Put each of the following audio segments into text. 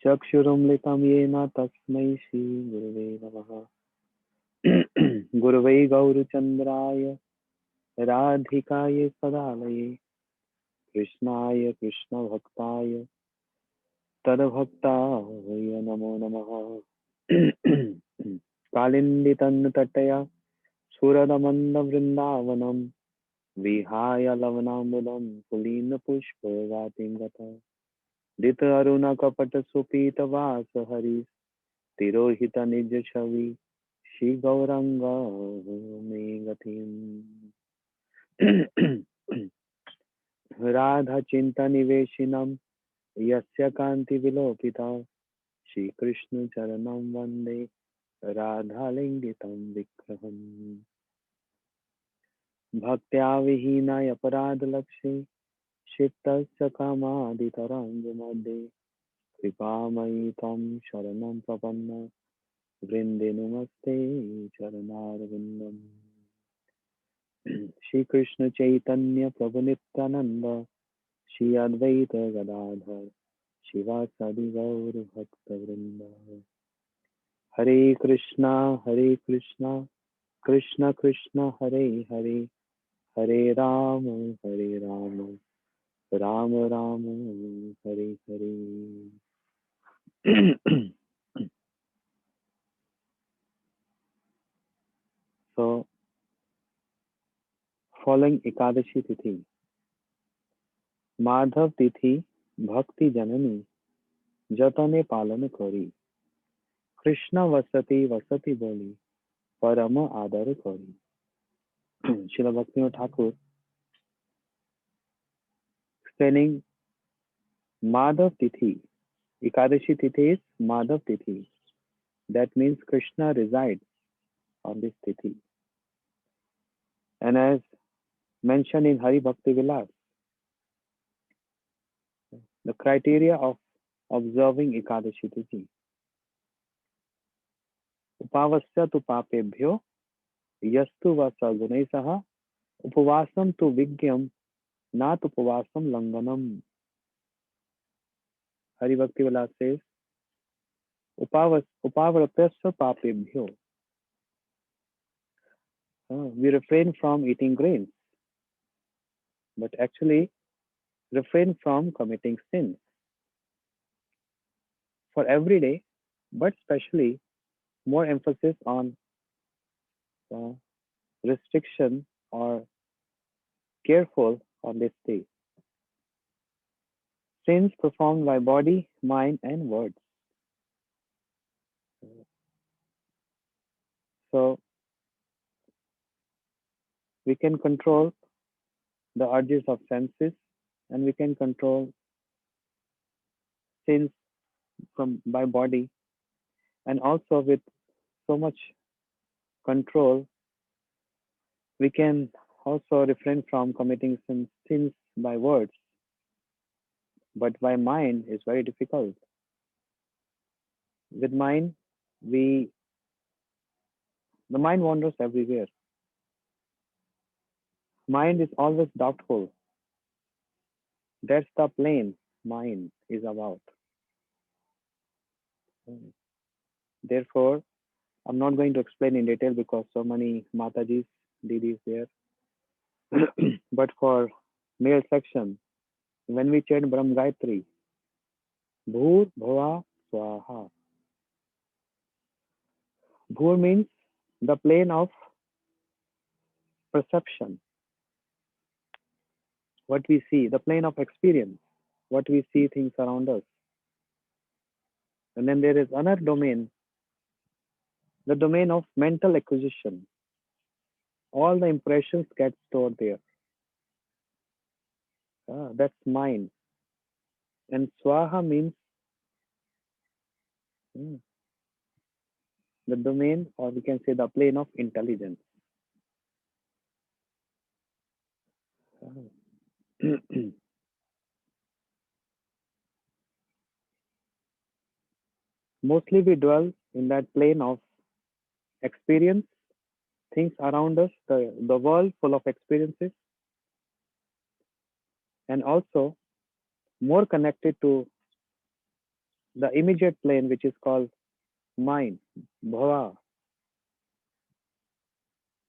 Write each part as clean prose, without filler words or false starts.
चक्षुरुन्मिलितं येन तस्मै श्रीगुरवे नमः। गुरवै गौरचन्द्राय राधिकाय सदालये कृष्णाय कृष्णभक्ताय तद्भक्ताय नमो नमः। कालिन्दितन्नतटया सुरदमन्दवृन्दावनं विहाय लवनाम्बुदं पुलीनपुष्पवाटिं गतः। दित अरुणकपटसुपीतवास हरि तिरोहित निज छवि श्री गौरंग में गतिम्। राधा चिंता निवेशिनम यस्य कांति विलोकिता श्री कृष्ण चरणं वंदे राधा लिंगितं विग्रहम्। भक्त्या विहीनाय अपराध लक्ष्ये क्षिप्तस्य कामादितरङ्गमध्ये कृपामयि त्वं शरणं प्रपन्न वृंदे नमस्ते चरणारविंदम। श्री कृष्ण चैतन्य प्रभु नित्यानंद श्री अद्वैत गदाधर शिवासादि गौर भक्त वृंद। हरे Krishna Krishna Krishna Hare Hare Hare Ram Ram Ram Hare Hare. So, following Ekadashi Tithi, Madhav तिथि भक्ति जननी जतने पालन करी कृष्ण वसति वसति बोली परम आदर करी। Srila Bhaktivinoda Thakur explaining Madhav Tithi. Ekadashi Tithi is Madhav Tithi. That means Krishna resides on this Tithi. And as mentioned in Hari Bhakti Vilas, the criteria of observing Ekadashi Tithi. Upavasya tu papebhyo yastu va sagunai saha upavasam tu vigyam nat upavasam langanam. Hari Bhakti Vilas says, Upavratasya papebhyo. We refrain from eating grains, but actually refrain from committing sins for every day, but especially more emphasis on uh, restriction or careful on this day. Sins performed by body, mind, and words. So we can control the urges of senses, and we can control sins from by body, and also with so much control, we can also refrain from committing sins by words, but by mind is very difficult. With mind, we the mind wanders everywhere. Mind is always doubtful. That's the plane mind is about. Therefore, I'm not going to explain in detail because so many Matajis, Didis there. But for male section, when we chant Brahm Gayatri, Bhur Bhava Swaha. Bhur means the plane of perception, what we see, the plane of experience, what we see things around us. And then there is another domain, the domain of mental acquisition. All the impressions get stored there. That's mind. And Swaha means mm, the domain, or we can say the plane of intelligence. Mostly we dwell in that plane of experience, things around us, the world full of experiences, and also more connected to the immediate plane, which is called mind, bhava,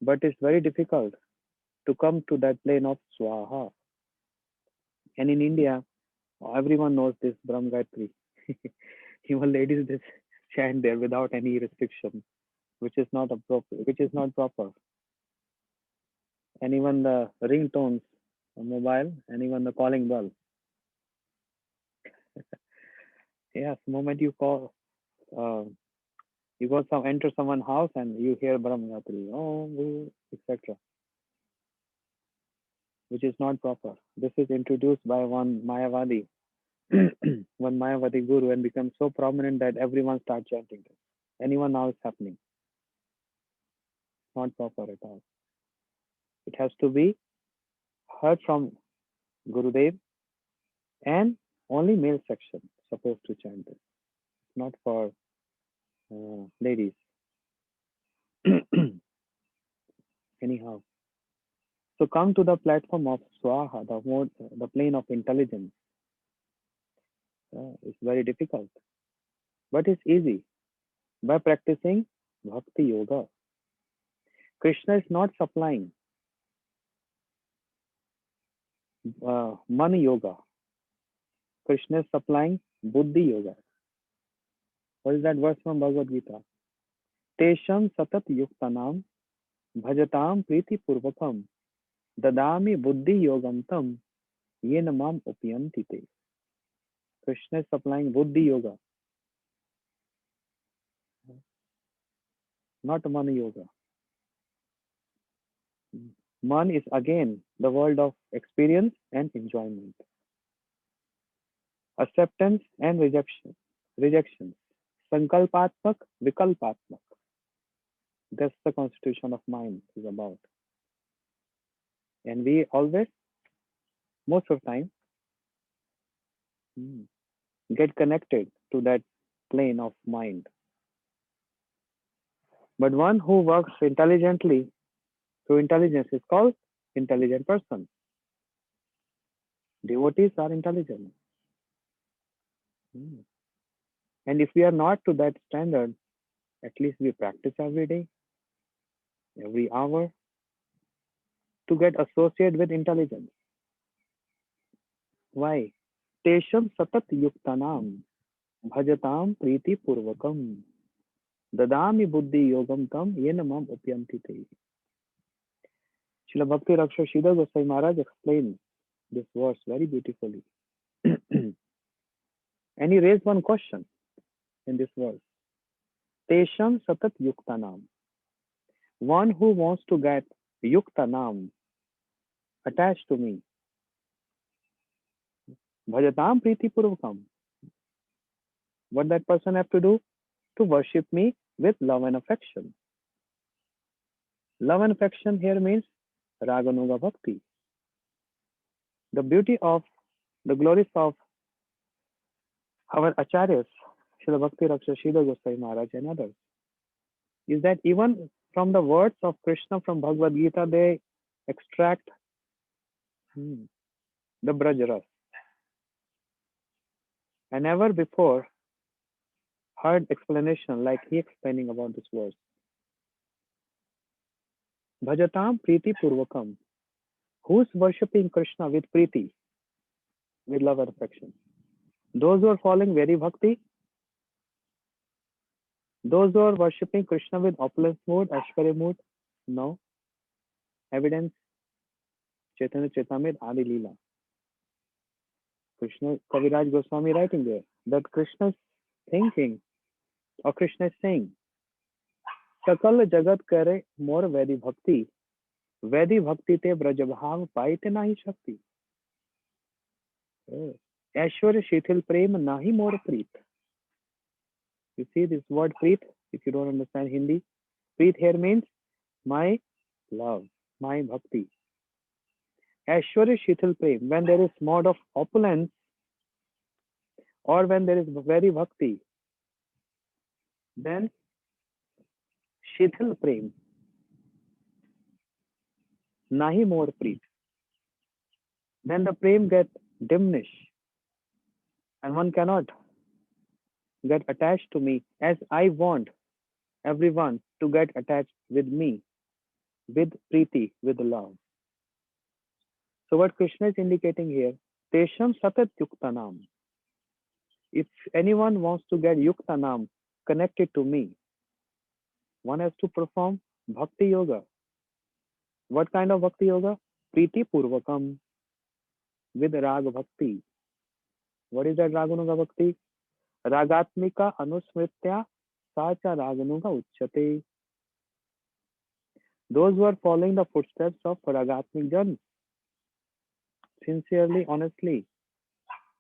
but it's very difficult to come to that plane of swaha. And in India, everyone knows this Brahm Gayatri. Even ladies just chant there without any restriction, which is not appropriate, which is not proper. And even the ringtones, mobile, and even the calling bell. Yes, the moment you call, uh, you go some enter someone's house and you hear Brahm Gayatri, oh, etc., which is not proper. This is introduced by one Mayavadi, one Mayavadi guru, and becomes so prominent that everyone starts chanting this. Anyone now is happening. Not proper at all. It has to be heard from Gurudev and only male section supposed to chant this, not for ladies. Anyhow, so come to the platform of Swaha, the plane of intelligence. It's very difficult, but it's easy by practicing Bhakti Yoga. Krishna is not supplying Mana Yoga. Krishna is supplying Buddhi Yoga. What is that verse from Bhagavad Gita? Tesham satat yuktanam bhajatam priti purvakam dadami buddhi yogam tam yena mam upyanti te. Krishna is supplying Buddhi Yoga, not Mana Yoga. Man is again the world of experience and enjoyment, acceptance and rejection, sankalpatmak, vikalpatmak. That's the constitution of mind is about. And we always, most of the time, mm, get connected to that plane of mind. But one who works intelligently through intelligence is called intelligent person. Devotees are intelligent. Mm. And if we are not to that standard, at least we practice every day, every hour to get associated with intelligence. Why? Tesham satat yuktanam bhajatam priti purvakam dadami buddhi yogam tam yena mam upyanti te. Srila Bhakti Raksha Sridhar Goswami Maharaj explains this verse very beautifully. And he raised one question in this verse. Tesham satat yuktanam. One who wants to get yuktanam, attached to me. Bhajatam priti purvakam. What that person have to do? To worship me with love and affection. Love and affection here means Raganuga Bhakti. The beauty of the glories of our Acharyas, Srila Bhakti Raksha Sridhar Goswami Maharaj and others, is that even from the words of Krishna from Bhagavad Gita, they extract the Braj. I never before heard explanation like he explaining about this verse. Bhajatam Priti Purvakam. Who's worshipping Krishna with Priti, with love and affection? Those who are following very bhakti, those who are worshipping Krishna with opulence mood, Ashwarya mood, no. Evidence, Chaitanya Chaitamrit, Adi Leela. Krishna, Kaviraj Goswami writing there that Krishna is thinking, or Krishna is saying, Sakal Jagat Kare More Vedi Bhakti, Vedi Bhakti Te Brajabhav Paite Nahi Shakti. Aishwarya Shithil Prem Nahi More Preet. You see this word Preet, if you don't understand Hindi, Preet here means my love, my bhakti. Aishwarya Shithil Prem, when there is mode of opulence or when there is very bhakti, then Shithil Prem, nahi more preet. Then the prem gets diminished and one cannot get attached to me as I want everyone to get attached with me, with Preeti, with love. So what Krishna is indicating here, Tesham Satat Yuktanam. If anyone wants to get Yuktanam connected to me, one has to perform Bhakti Yoga. What kind of Bhakti Yoga? Preeti Purvakam with Rag Bhakti. What is that Raganuga Bhakti? Ragatmika Anusmritya Sacha Raganuga Uchyate. Those who are following the footsteps of Ragatmik Jan, sincerely, honestly,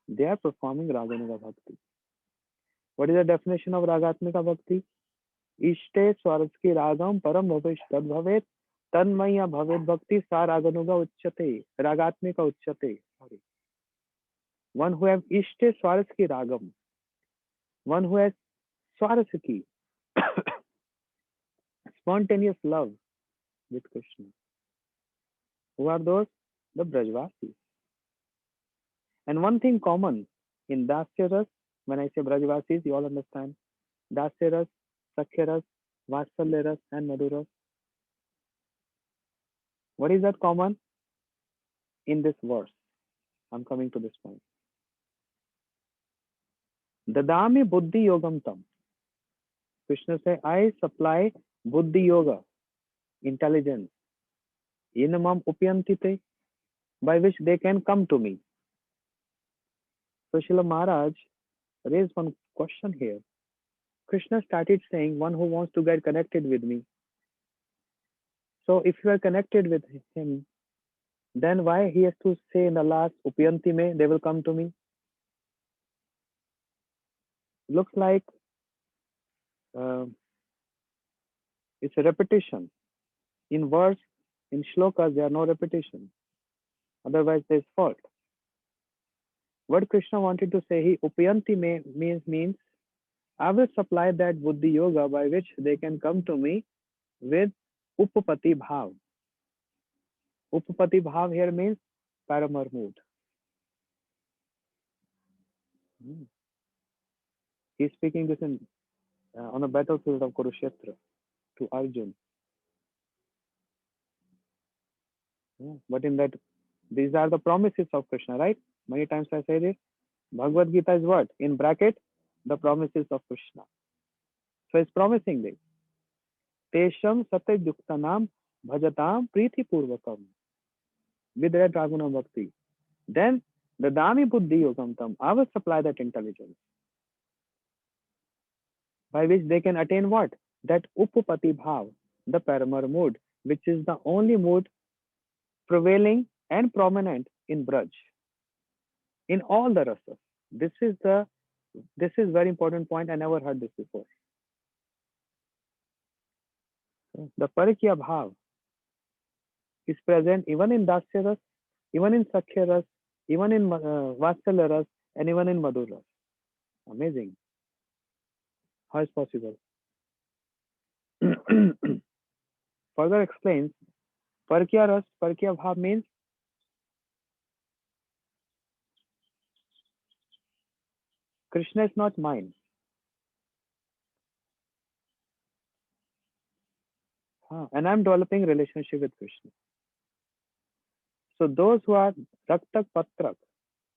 they are performing Raganuga Bhakti. What is the definition of Ragatmika Bhakti? Ishte Swaratski Ragam Param Bhavish Tad Bhavet Tanmaya Bhavet Bhakti Sa Raganuga Uchyate. Ragatmika Uchyate. Sorry. One who has Ishte Swaratski Ragam. One who has Swarasaki. Spontaneous love with Krishna. Who are those? The Brajvasis. And one thing common in Dasya, when I say Brajvasis, you all understand. Dasya, Sakhya, Vatsalya and Madhura. What is that common in this verse? I'm coming to this point. Dadami Buddhi Yogam Tam. Krishna says, I supply Buddhi Yoga, intelligence, Inamam Upyantite, by which they can come to me. So Srila Maharaj raised one question here. Krishna started saying, one who wants to get connected with me. So if you are connected with him, then why he has to say in the last, Upyanti me, they will come to me? Looks like it's a repetition. In verse, in shlokas, there are no repetition. Otherwise, there's fault. What Krishna wanted to say, he Upyanti me means I will supply that Buddhi Yoga by which they can come to me with Upapati Bhav. Upapati Bhav here means paramar mood. He's speaking this in on the battlefield of Kurukshetra to Arjun. But in that, these are the promises of Krishna, right? Many times I say this. Bhagavad Gita is what? In bracket, the promises of Krishna. So he's promising this. Tesham Satyayuktanam Bhajatam Preeti Purvakam. With that Raguna Bhakti. Then the Dami Buddhi Yogam Tam. I will supply that intelligence. By which they can attain what? That Upapati Bhav, the paramar mood, which is the only mood prevailing and prominent in Braj. In all the rasas. This is very important point. I never heard this before. The Parikya Bhav is present even in Dasya Ras, even in Sakhya Ras, even in Vatsalya Ras, and even in Madhur Ras. Amazing. How is possible? Further explains, Parikya Ras, Parikya Bhav means Krishna is not mine. And I'm developing relationship with Krishna. So those who are Raktak Patrak,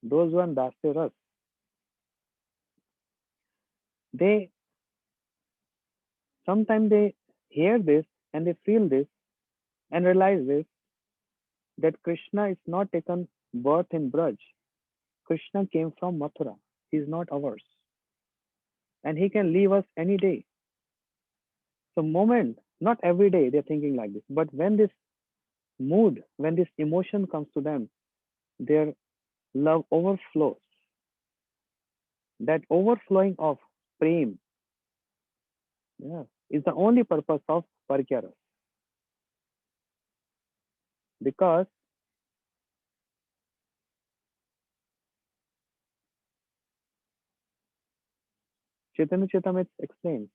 those who are Dasya Ras, they sometimes they hear this and they feel this and realize this, that Krishna is not taken birth in Braj. Krishna came from Mathura. He is not ours. And he can leave us any day. So moment, not every day they're thinking like this, but when this mood, when this emotion comes to them, their love overflows. That overflowing of prem, is the only purpose of Parikya. Because Chaitanya Charitamrita explains,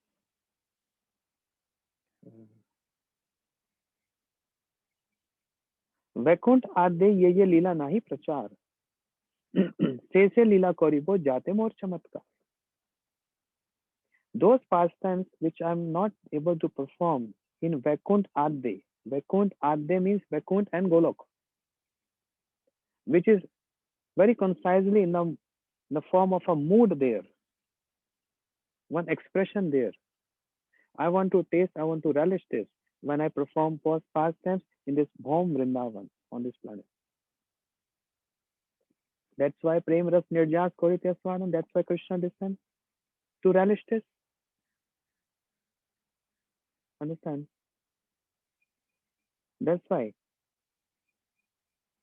Vaikuntha आद्य ये लीला नहीं प्रचार से लीला करिबो जाते मोर चमत्कार. Those pastimes which I'm not able to perform in Vaikunt Adde. Vaikunt Adde means Vaikunt and Golok, which is very concisely in the form of a mood there, one expression there. I want to taste, I want to relish this when I perform pastimes in this Bhom Vrindavan on this planet. That's why Prem Ras Nirjas Koritya Swanam, that's why Krishna descends to relish this. Understand? That's why.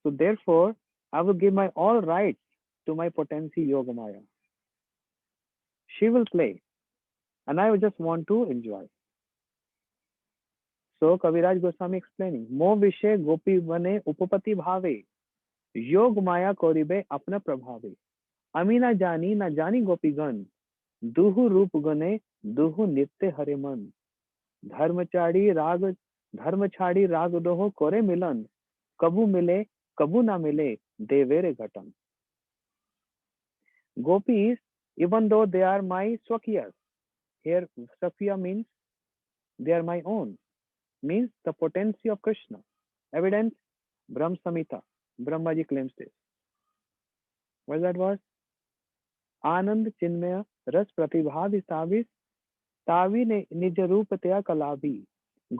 So therefore, I will give my all rights to my potency Yogamaya. She will play, and I just want to enjoy. So Kaviraj Goswami explaining, Mo Vishe Gopi Bane Upapati Bhave, Yog Maya Koribe Apna Prabhave. Ami na jani Gopigan, Duhu Rup Gane, Duhu Nitya Hare Man. धर्मचारी राग धर्मछाड़ी राग दोहो करे मिलन कबू मिले कबू ना मिले देवेरे घटम. Gopis, even though they are my swakyas, here Sakya means they are my own, means the potency of Krishna. Evidence, Brahm Samhita, Brahmaji claims this. What is that verse? आनंद चिन्मय रस प्रतिभा विस्ताविस तावी ने निज रूप तया कलाभी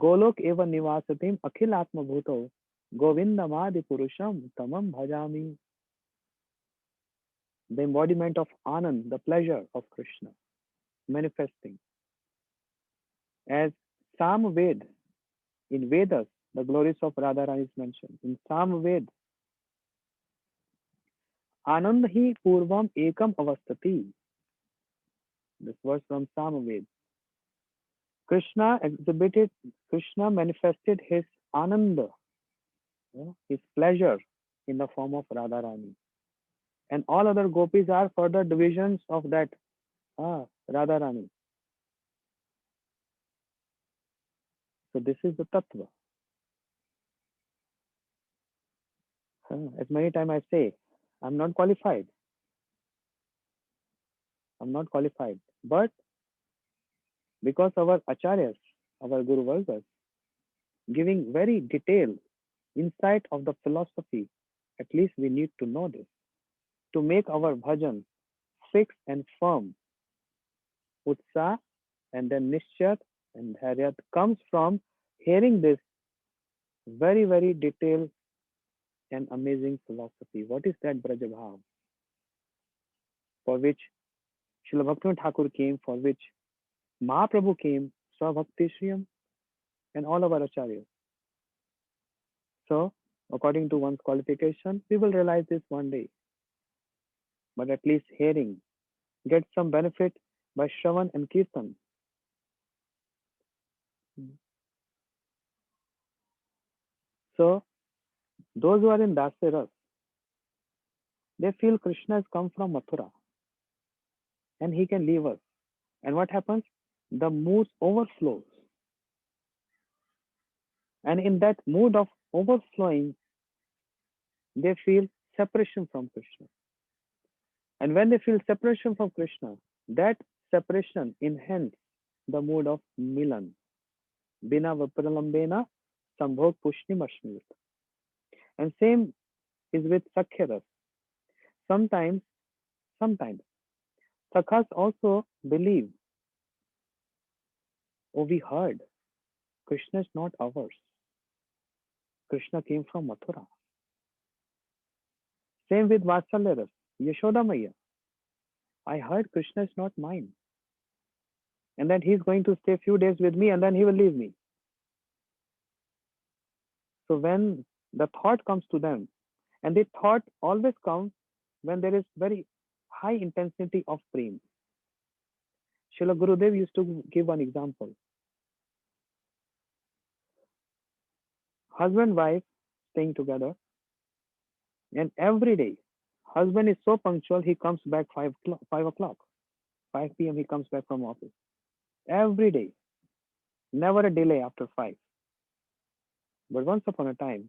गोलोक एवं निवासतिम अखिल आत्मभूतो गोविंदमादि पुरुषम तमम भजामि. The embodiment of Anand, the pleasure of Krishna, manifesting as Samved in Vedas. The glories of Radharani is mentioned in Samved. Anand hi purvam ekam avastati. This verse from Samved. Krishna manifested his Ananda, his pleasure in the form of Radharani. And all other gopis are further divisions of that Radharani. So this is the tattva. As many times I say, I'm not qualified. I'm not qualified. But because our acharyas, our Guru Vargas, giving very detailed insight of the philosophy, at least we need to know this. To make our bhajan fixed and firm, utsa and then nischat and dharyat comes from hearing this very, very detailed and amazing philosophy. What is that Brajabhav? For which Srila Bhaktivinoda Thakur came, for which Mahaprabhu came, Swabhakti Shriyam, and all of our acharyas. So, according to one's qualification, we will realize this one day. But at least hearing, get some benefit by Shravan and Kirtan. So, those who are in Dasaras, they feel Krishna has come from Mathura and he can leave us. And what happens? The mood overflows. And in that mood of overflowing, they feel separation from Krishna. And when they feel separation from Krishna, that separation enhances the mood of Milan. Bina Vapralambena Sambhog Pushnim Ashmit. And same is with Sakhyaras. Sometimes, Sakhas also believe, oh, we heard, Krishna is not ours. Krishna came from Mathura. Same with Vatsalyaras, Yashoda Maya. I heard Krishna is not mine. And then he's going to stay a few days with me and then he will leave me. So when the thought comes to them, and the thought always comes when there is very high intensity of prem. Srila Gurudev used to give one example. Husband, wife staying together, and every day, husband is so punctual, he comes back 5 o'clock, 5 p.m. he comes back from office. Every day, never a delay after 5. But once upon a time,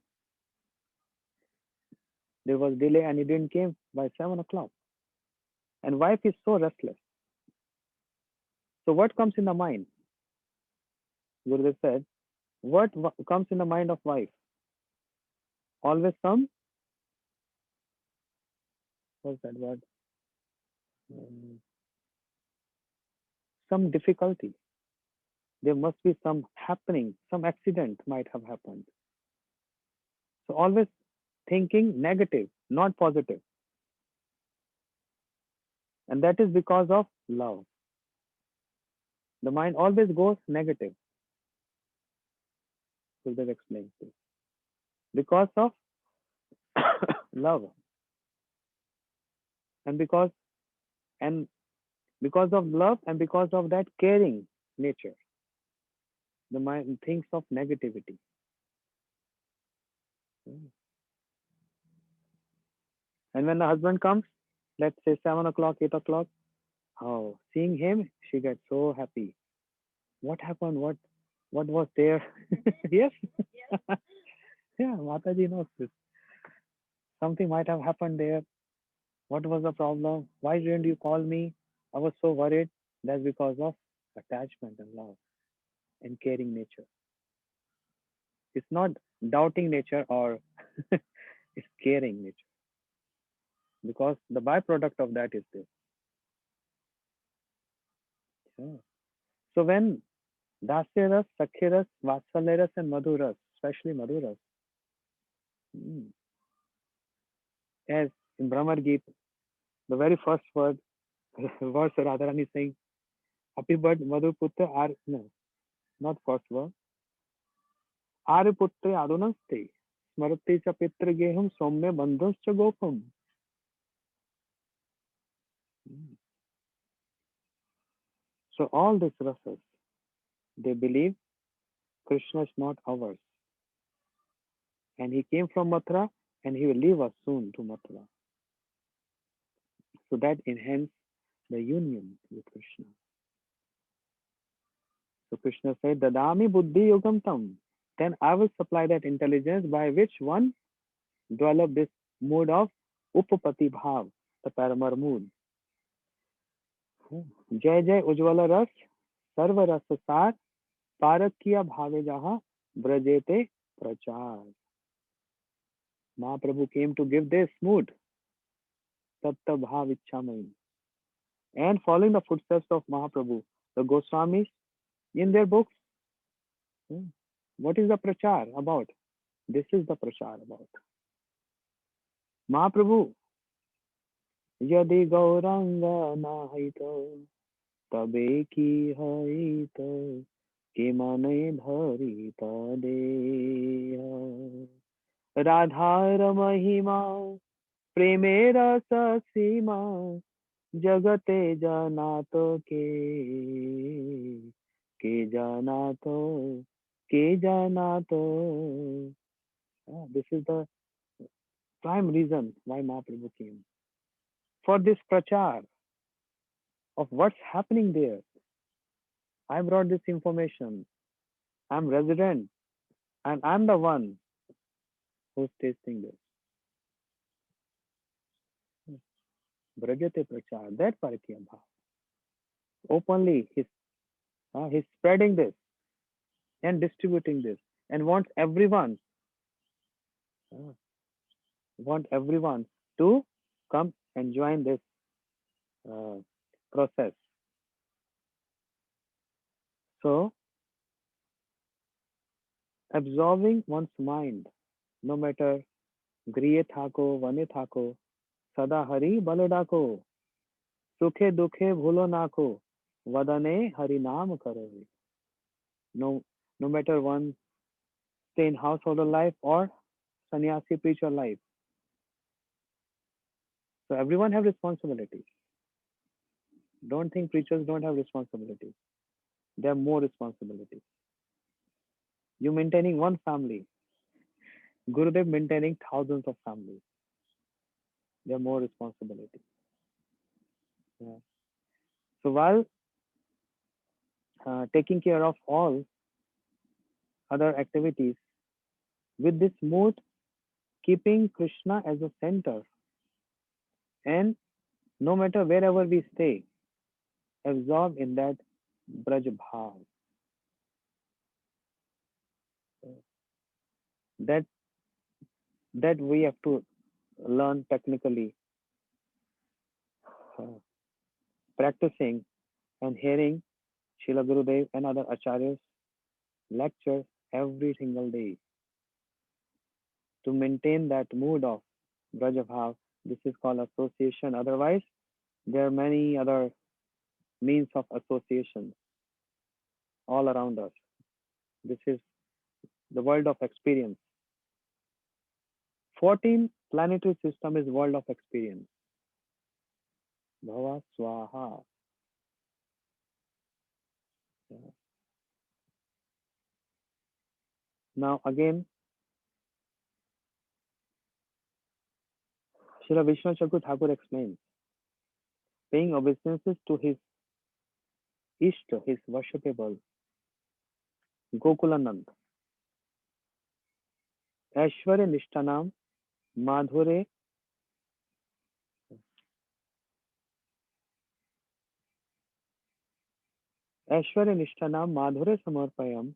there was delay and he didn't came by 7 o'clock. And wife is so restless. So what comes in the mind? Gurudev said, what comes in the mind of wife? Always what's that word? Um, some difficulty. There must be some happening, some accident might have happened. So always thinking negative, not positive. And that is because of love. The mind always goes negative. Gurudev explains this. Because of love. And and because of love and because of that caring nature, the mind thinks of negativity. And when the husband comes, let's say 7 o'clock, 8 o'clock, oh, seeing him, she gets so happy. What happened? What was there? Yes. Yeah, Mataji knows this. Something might have happened there. What was the problem? Why didn't you call me? I was so worried. That's because of attachment and love and caring nature. It's not doubting nature or it's caring nature. Because the byproduct of that is this. Yeah. So when Dasyaras, Sakhiras, Vatsalyaras, and Madhuras, especially Madhuras, as in Brahmar Gita, the very first verse Radharani is saying, Happy bird, Madhuputra, no, not first verse. Aryaputre Adunaste, Smrati cha Pitra Geham, Somya Bandhans cha Gopam. So all these rasas, they believe Krishna is not ours. And he came from Mathura and he will leave us soon to Mathura. So that enhance the union with Krishna. So Krishna said, Dadami Buddhi Yogam Tam. Then I will supply that intelligence by which one develop this mood of Upapati Bhav, the Paramar mood. Jai Jai Ujjwala Ras, Sarva Ras Sar, Parakya Bhave Jaha, Brajete Prachar. Mahaprabhu came to give this mood, Tatta Bhav Ichhamai. And following the footsteps of Mahaprabhu, the Goswamis, in their books, what is the prachar about? This is the prachar about. Mahaprabhu, Yadi Gauranga Nahito, Tabe ki haito, ke mane dhari tadeha. Radhara Mahima, Premera Sasima, Jagate Janato ke Janato, ke Janato. This is the prime reason why Mahaprabhu came. For this prachar of what's happening there. I brought this information. I'm resident and I'm the one who's tasting this. Brajate prachar, that Parakya Bhav. Openly, he's spreading this and distributing this and uh, want everyone to come and join this uh, process. So, absorbing one's mind, no matter griye thako, vane thako, sada hari balodako, sukhe dukhe bhulo nako, vadane hari naam karo. No, no matter one stay in householder life or sannyasi preacher life. So everyone have responsibilities. Don't think preachers don't have responsibilities. They have more responsibilities. You maintaining one family, Gurudev maintaining thousands of families. They have more responsibility. Yeah. So while taking care of all other activities, with this mood, keeping Krishna as a center, and no matter wherever we stay, absorb in that Braj Bhav. That that we have to learn technically, uh, practicing and hearing Srila Gurudev and other acharyas lectures every single day to maintain that mood of Brajabhav. This is called association. Otherwise, there are many other means of association all around us. This is the world of experience. 14 planetary system is world of experience. Bhava Swaha. Now again, Srila Vishnu Chakur Thakur explains, paying obeisances to his Ishta, his worshipable Gokulanand, Aishwarya Nishtanam, Madhure, Aishwarya Nishtanam, Madhure Samarpayam,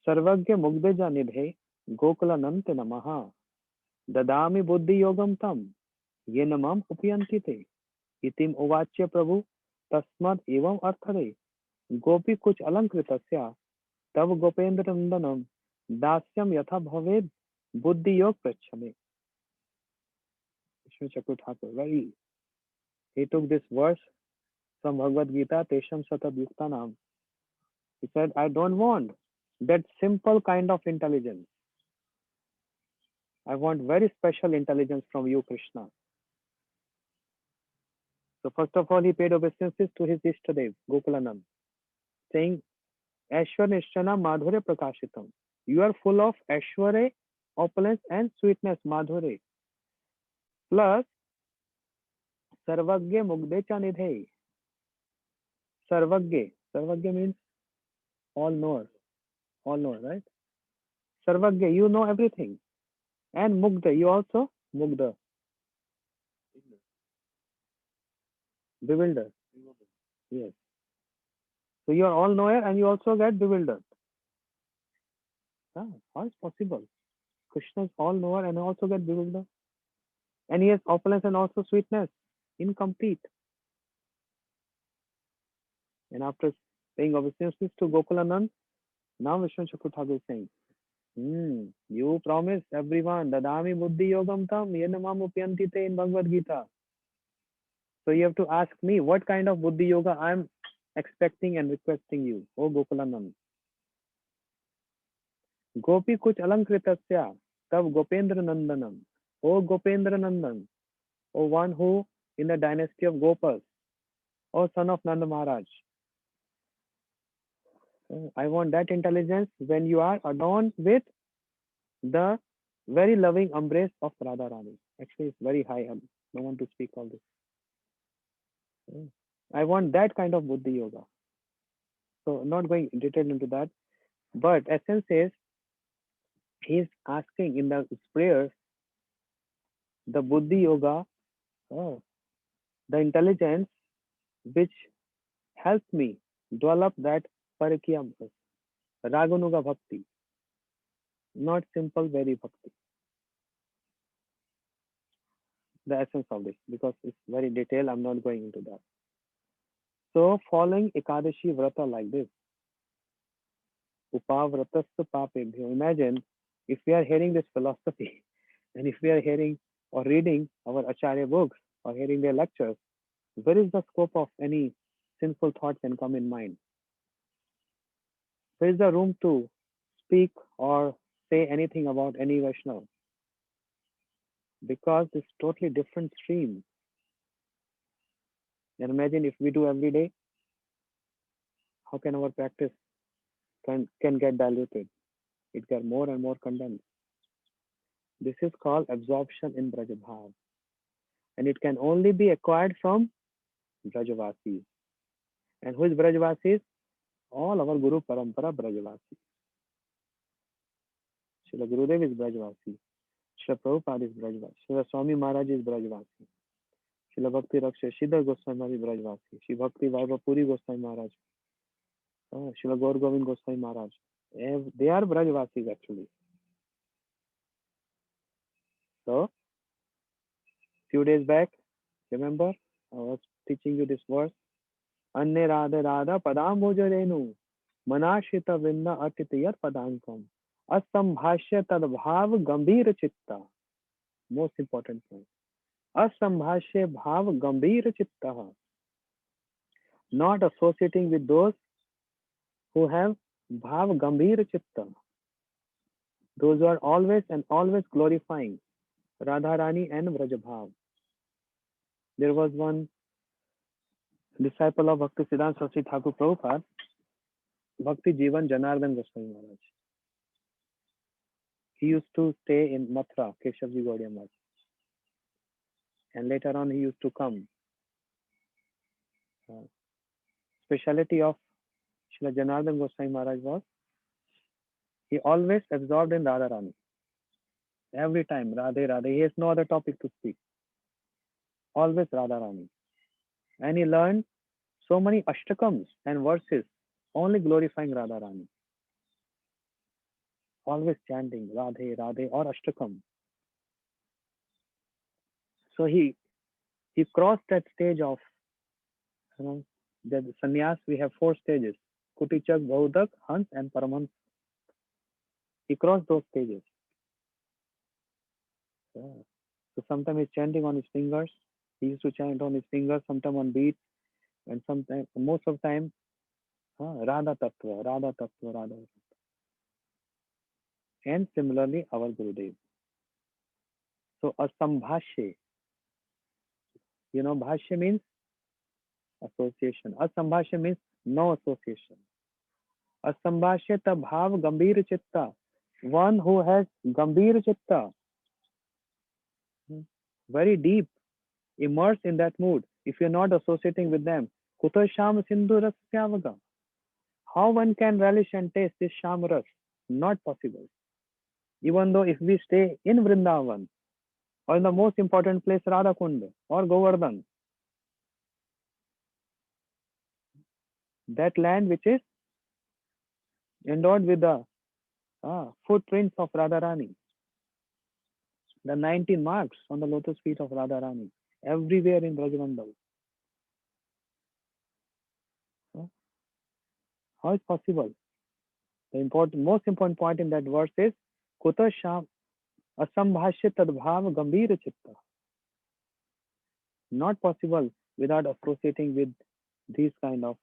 सर्वज्ञ मुग्धज निधे गोकुलानंत नमः ददामि बुद्धि योगम तम ये नमम उपयंति ते इतिम उवाच्य प्रभु तस्मद एवं अर्थरे गोपी कुछ अलंकृतस्य तव गोपेन्द्र नंदनम दास्यम यथा भवेद बुद्धि योग पृच्छमे Vishnu Chakur Thakur, very, he took this verse from Bhagavad Gita, Tesham Satab Yuktanam. He said, I don't want that simple kind of intelligence. I want very special intelligence from you, Krishna. So first of all, he paid obeisances to his Ishtadev, Gokulanand, saying, Aishwar Nishtana Madhure Prakashitam. You are full of Aishware, opulence and sweetness, Madhure. Plus, Sarvagya Mugdecha Nidhe. Sarvagya. Sarvagya means all knower, right? Sarvagya, you know everything. And Mugda, you also Mugda, bewildered. Yes. So you are all knower and you also get bewildered. Ah, how is possible? Krishna is all knower and also get bewildered. And he has opulence and also sweetness. Incomplete. And after paying obeisances to Gokulanand, now Vishnu Chakur Thakur is saying, you promised everyone, Dadami Buddhi Yogam Tam, Yenamam Upyanti Te in Bhagavad Gita. So you have to ask me what kind of Buddhi Yoga I am expecting and requesting you, O Gokulanand. Gopi Kuch Alankritasya, Tav Gopendra Nandanam, O Gopendra Nandan, O one who in the dynasty of Gopas, O son of Nanda Maharaj. I want that intelligence when you are adorned with the very loving embrace of Radharani. Actually, it's very high. I don't want to speak all this. I want that kind of Buddhi Yoga. So, not going in detail into that, but essence is he's asking in the prayers the Buddhi Yoga, the intelligence which helps me develop that Parakya Raganuga Bhakti, not simple very Bhakti. The essence of this, because it's very detailed, I'm not going into that. So, following Ekadashi Vrata like this, Upavratasya Papebhyo. Imagine if we are hearing this philosophy and if we are hearing or reading our Acharya books or hearing their lectures, where is the scope of any sinful thought can come in mind? Where is the room to speak or say anything about any Vaishnava? Because it's totally different stream. And imagine if we do every day, how can our practice can get diluted? It get more and more condensed. This is called absorption in Brajabhav. And it can only be acquired from Brajavasis. And who is Brajavasis? All our Guru Parampara Brajavasis. Srila Gurudev is Brajavasi. Srila Prabhupada is Brajavasi. Srila Swami Maharaj is Brajavasi. Srila Bhakti Raksha Siddhar Goswami Maharaj Brajvasi, Sri Bhakti Vaibhav Puri Goswami Maharaj, Srila Gaur Govind Goswami Maharaj. They are Brajvasis actually. So, few days back, remember, I was teaching you this verse. Anne Radha Radha Padambojarenu Manashita Vinna Atitiyar Padankam Asambhashya Tadbhav Gambhir Chitta. Most important point. Asambhashya Bhav Gambhir Chitta. Not associating with those who have Bhav Gambhir Chitta. Those who are always and always glorifying Radharani and Vrajabhav. There was one disciple of Bhakti Siddhanta Saraswati Thakur Prabhupada, Bhakti Jivan Janardhan Goswami Maharaj. He used to stay in Mathura, Keshavji Gaudiya Math. And later on he used to come. Speciality of Srila Janardhan Goswami Maharaj was he always absorbed in Radharani. Every time, Radhe Radhe. He has no other topic to speak. Always Radharani. And he learned so many ashtakams and verses only glorifying Radharani. Always chanting Radhe Radhe or ashtakam. So he crossed that stage of, the sannyas. We have 4 stages: Kutichak, Baudak, Hans, and Paramhans. He crossed those stages. So sometimes he's chanting on his fingers. He used to chant on his fingers, sometimes on beats, and sometimes, most of the time, Radha Tattva, Radha Tattva, Radha Tattva. And similarly, our Gurudev. So Asambhashya, Bhashya means association. Asambhashya means no association. Asambhashya ta bhav gambhir chitta. One who has gambhir chitta, very deep, immersed in that mood. If you're not associating with them, kuta sham sindhu rasyavaga. How one can relish and taste this sham ras? Not possible. Even though if we stay in Vrindavan, or in the most important place, Radhakund or Govardhan, that land which is endowed with the footprints of Radharani, the 19 marks on the lotus feet of Radharani, everywhere in Brajavandal. How is possible? The most important point in that verse is Kuta Sham Asambhashya Tadbhav Gambhir Chitta. Not possible without associating with these kind of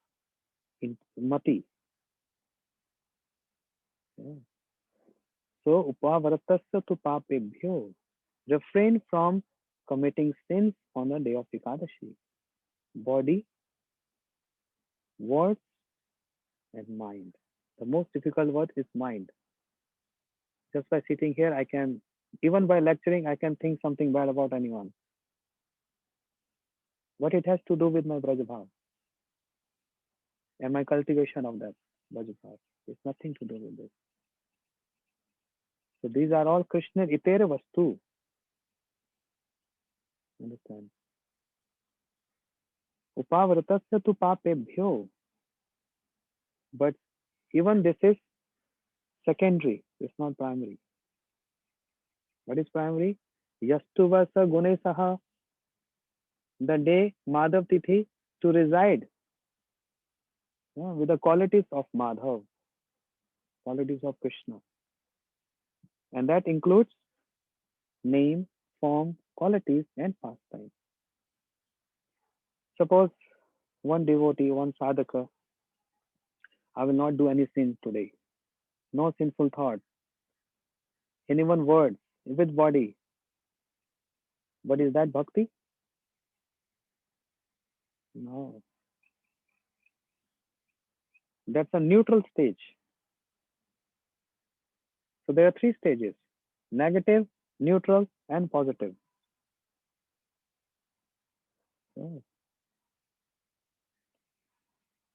mati. So upavaratasya tu papebhyo. Refrain from committing sins on the day of Ekadashi. Body, words, and mind. The most difficult word is mind. Just by sitting here, even by lecturing, I can think something bad about anyone. But it has to do with my Brajabhav and my cultivation of that Brajabhav. It's nothing to do with this. So these are all Krishna itere vastu. Understand? Upavratasya tu papebhyo. But even this is secondary. It's not primary. What is primary? Yastu vasa gunesaha. The day Madhav Tithi to reside with the qualities of Madhav, qualities of Krishna. And that includes name, form, qualities, and pastime. Suppose one devotee, one sadhaka, I will not do any sin today. No sinful thoughts, in even words, with body. But is that bhakti? No. That's a neutral stage. So there are 3 stages: negative, neutral, and positive.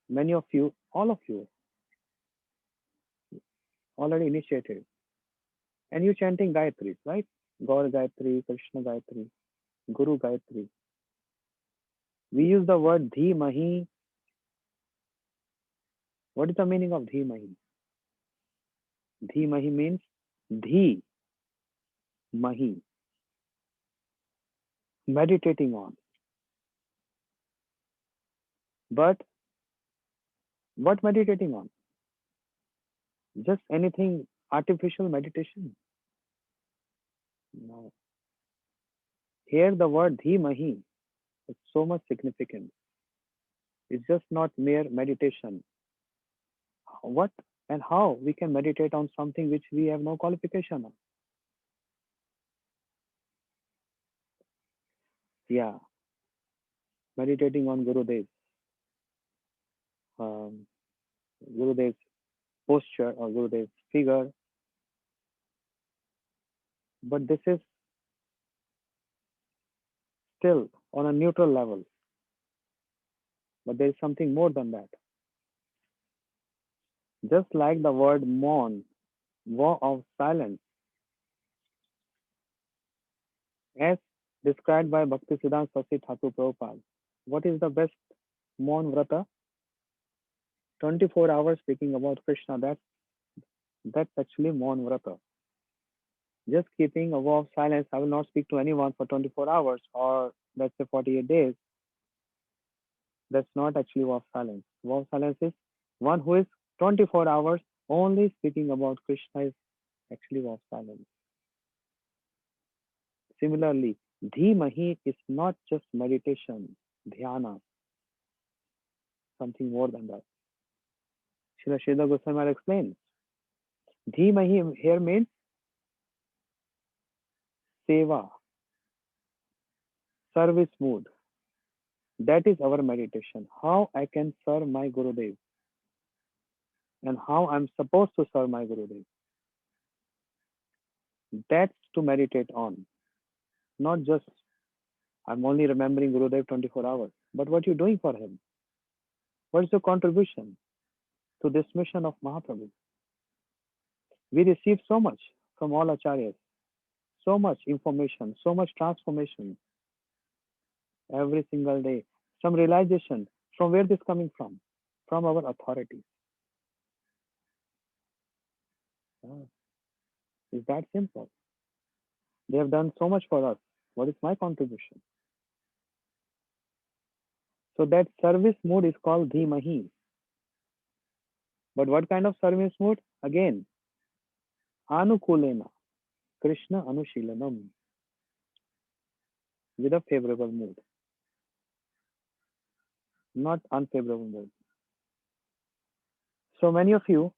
Many of you, all of you, already initiated. And you chanting Gayatri, right? Gaur Gayatri, Krishna Gayatri, Guru Gayatri. We use the word dhimahi. What is the meaning of dhimahi? Dhimahi means dhi mahi, meditating on. But what meditating on? Just anything artificial meditation? No. Here the word dhimahi is so much significant. It's just not mere meditation. What and how we can meditate on something which we have no qualification on? Yeah, meditating on um, Gurudev's posture or Gurudev's figure. But this is still on a neutral level. But there is something more than that. Just like the word mourn, vow of silence, as described by Bhaktisiddhanta Saraswati Thakur Prabhupada. What is the best mourn vrata? 24 hours speaking about Krishna. That's actually mourn vrata. Just keeping a vow of silence. I will not speak to anyone for 24 hours or let's say 48 days. That's not actually vow of silence. Vow of silence is one who is 24 hours only speaking about Krishna is actually vow of silence. Similarly, dhimahi is not just meditation, dhyana, something more than that. Srila Sridhar Goswami explains. Dhimahi here means seva, service mood. That is our meditation. How I can serve my Gurudev and how I'm supposed to serve my Gurudev. That's to meditate on. Not just I'm only remembering Gurudev 24 hours. But what you're doing for him? What is your contribution to this mission of Mahaprabhu? We receive so much from all acharyas, so much information, so much transformation every single day. Some realization from where this coming from? From our authorities. It's that simple. They have done so much for us. What is my contribution? So that service mode is called dhimahi. But what kind of service mode? Again, anukulena, Krishna anushilanam, with a favorable mood, not unfavorable mood. So many of you,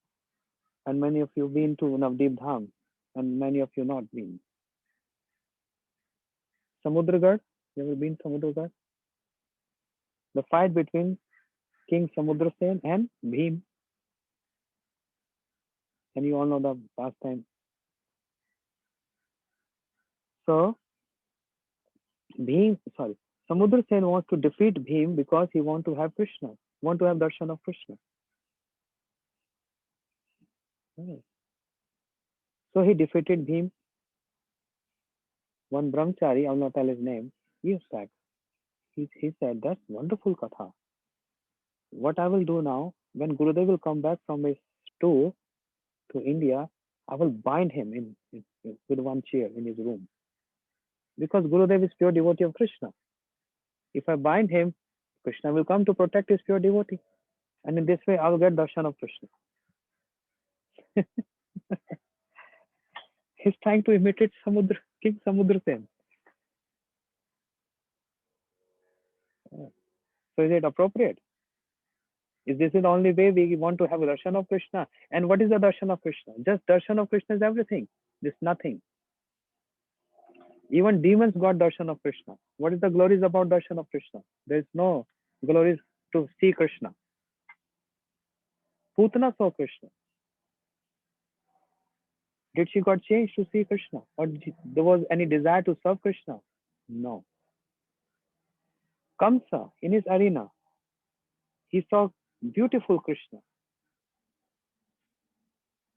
and many of you been to Navdeep Dham, and many of you not been. Samudragarh, you ever been Samudragarh? The fight between King Samudrasen and Bhim, and you all know the past time. So Samudrasen wants to defeat Bhim because he wants to have Krishna, want to have darshan of Krishna. So he defeated Bhim. One brahmachari, I will not tell his name, he was like, he said, that's wonderful katha. What I will do now, when Gurudev will come back from his tour to India, I will bind him with one chair in his room. Because Gurudev is pure devotee of Krishna. If I bind him, Krishna will come to protect his pure devotee. And in this way, I will get darshan of Krishna. He's trying to imitate King Samudrasen. So is it appropriate? Is this the only way we want to have a darshan of Krishna? And what is the darshan of Krishna? Just darshan of Krishna is everything. This nothing. Even demons got darshan of Krishna. What is the glories about darshan of Krishna? There is no glories to see Krishna. Putana saw Krishna. Did she got changed to see Krishna? Or there was any desire to serve Krishna? No. Kamsa, in his arena, he saw beautiful Krishna.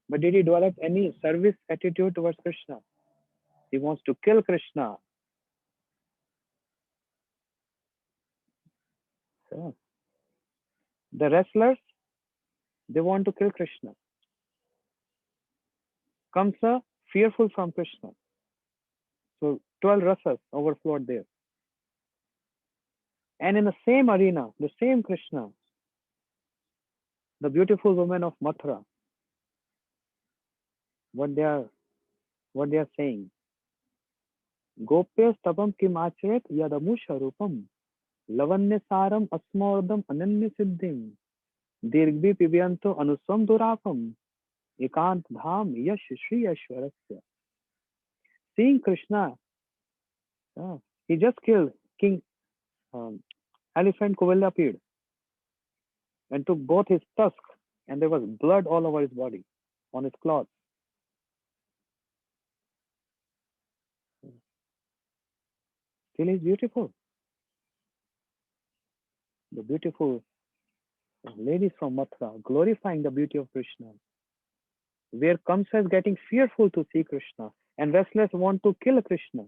But did he develop any service attitude towards Krishna? He wants to kill Krishna. Yeah. The wrestlers, they want to kill Krishna. Kamsa, fearful from Krishna. So 12 rasas overflowed there. And in the same arena, the same Krishna, the beautiful women of Mathura, what they are what they are saying. Gopya stabam kim achret yadamusha rupam lavanya saram asmordam ananya siddhim dirghi pibyanto anuswam durapam ekant dham yash shri ashwarasya. Seeing Krishna, uh, he just killed King um, Elephant Kuvalyapid and took both his tusks, and there was blood all over his body, on his clothes. Still, he's beautiful. The beautiful ladies from Mathura glorifying the beauty of Krishna, where Kamsa is getting fearful to see Krishna, and restless want to kill Krishna.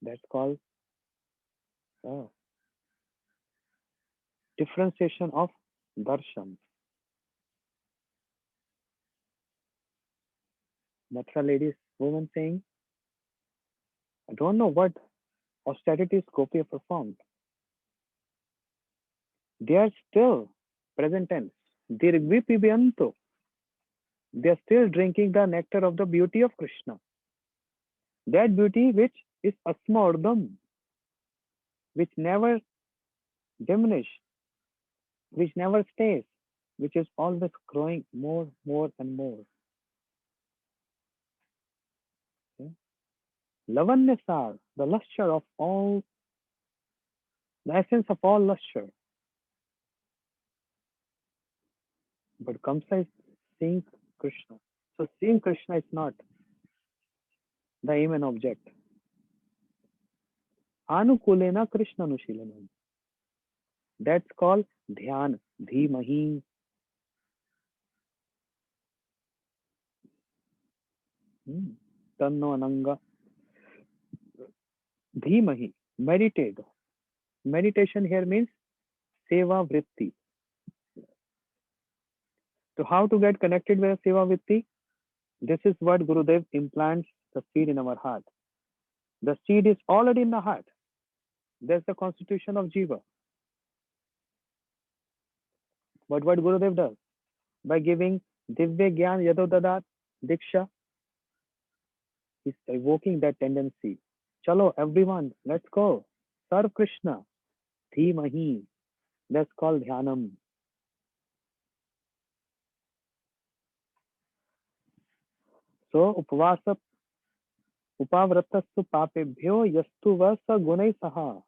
That's called uh, differentiation of darshan. Mathura ladies, women saying, I don't know what austerities Gopi performed. They are still present tense. Dirgvipibiyanto. They are still drinking the nectar of the beauty of Krishna. That beauty which is asmordam, which never diminish, which never stays, which is always growing more, more, and more. Okay? Lavanyasar, the luster of all, the essence of all luster. But Kamsa is seeing Krishna. So seeing Krishna is not the aim and object. Anukulena Krishna Nushilanam. That's called Dhyan, Dhimahi. Tanno Ananga, Dhimahi. Meditate. Meditation here means Seva Vritti. So how to get connected with Seva Vritti? This is what Gurudev implants the seed in our heart. The seed is already in the heart. That's the constitution of Jiva. But what Gurudev does? By giving Divya Gyan Yadodadat Diksha, he's evoking that tendency. Chalo, everyone, let's go. Serve Krishna. Dhimahi. That's called Dhyanam. So, Upavasa Upavrattastu Papebhyo Yastu Vasa Gunai Saha.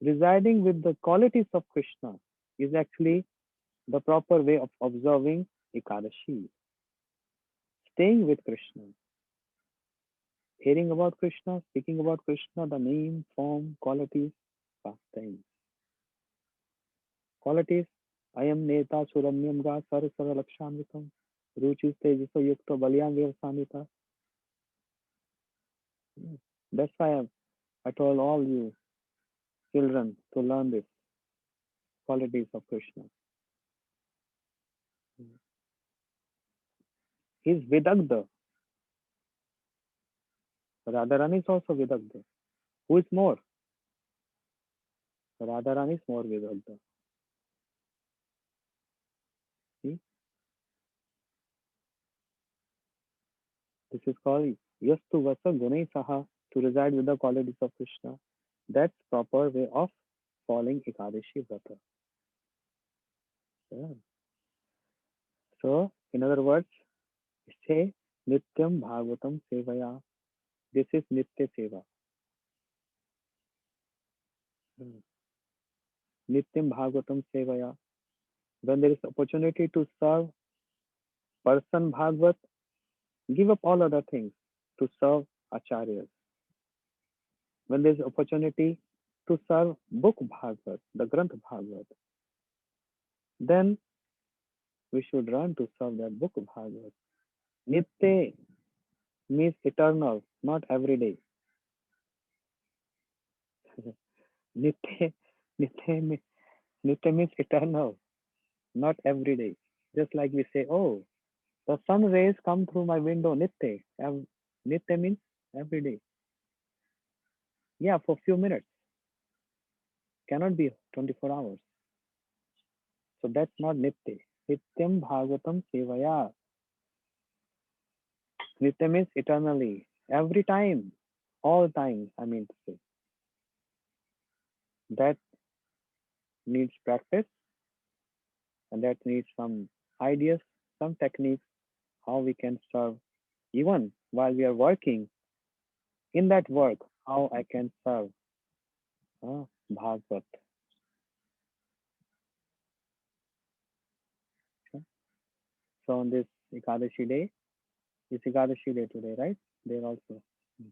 Residing with the qualities of Krishna is actually the proper way of observing Ekadashi. Staying with Krishna, hearing about Krishna, speaking about Krishna, the name, form, qualities, pastimes. Qualities, I am Neta Suramyam Ga Sarasara Lakshanvitam, Ruchi Tejasa Yukta Balyam Vyavsanita. That's why I told all you children to learn this qualities of Krishna. He's Vidagdha. Radharani is also Vidagdha. Who is more? Radharani is more Vidagdha. See? This is called Yastu Vasa Gunai Saha, to reside with the qualities of Krishna. That's proper way of following Ekadashi Vrata. Yeah. So, in other words, say Nityam Bhagavatam Sevaya. This is Nitya Seva. Hmm. Nityam Bhagavatam Sevaya. When there is opportunity to serve person Bhagavat, give up all other things to serve Acharyas. When there is opportunity to serve book Bhagavat, the Granth Bhagavat, then we should run to serve that book Bhagavat. Nitya means eternal, not every day. Nitya, Nitya, Nitya means eternal, not every day. Just like we say, oh, the sun rays come through my window, Nitya. Nitya means every day. Yeah, for few minutes. Cannot be 24 hours. So that's not Nitya. Nityam Bhagavatam Sevaya. Nitya means eternally. Every time. All time, I mean to say. That needs practice and that needs some ideas, some techniques, how we can serve even while we are working in that work, how I can serve Bhagavad. Okay? So on this Ekadashi day, it's Ekadashi day today, right? There also. Hmm.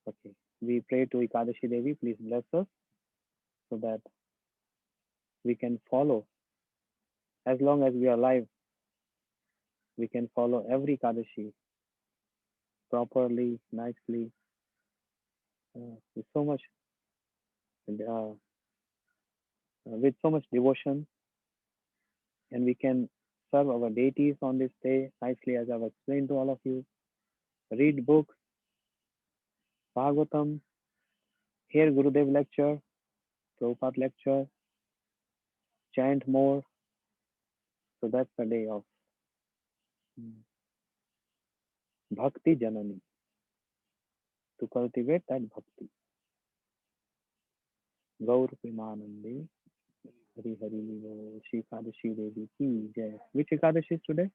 Okay. We pray to Ekadashi Devi, please bless us so that we can follow. As long as we are alive, we can follow every Ekadashi properly, nicely, with so much, with so much devotion, and we can serve our deities on this day nicely, as I've explained to all of you. Read books, Bhagavatam, hear Gurudev lecture, Prabhupada lecture, chant more. So that's the day of Bhakti Janani, to cultivate that bhakti. Gaur Premanande, Hari Hari Vivo, Shri Ekadashi Devi Ki Jai. Which Ekadashi is today?